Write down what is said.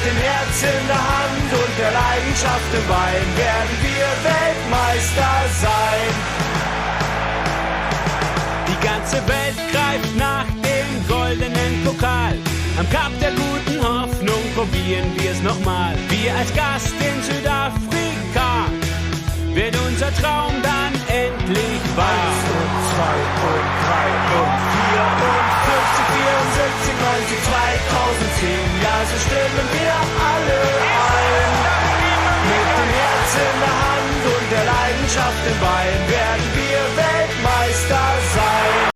dem Herz in der Hand und der Leidenschaft im Bein werden wir Weltmeister sein. Die ganze Welt greift nach dem goldenen Pokal. Am Kap der guten Hoffnung probieren wir es nochmal. Wir als Gast in Südafrika wird unser Traum dann endlich wahr. 1 und 2 und 3 und 4 und 50, 74, 90, 2010. Ja, so stimmen wir alle ein. Mit dem Herz in der Hand und der Leidenschaft im Bein.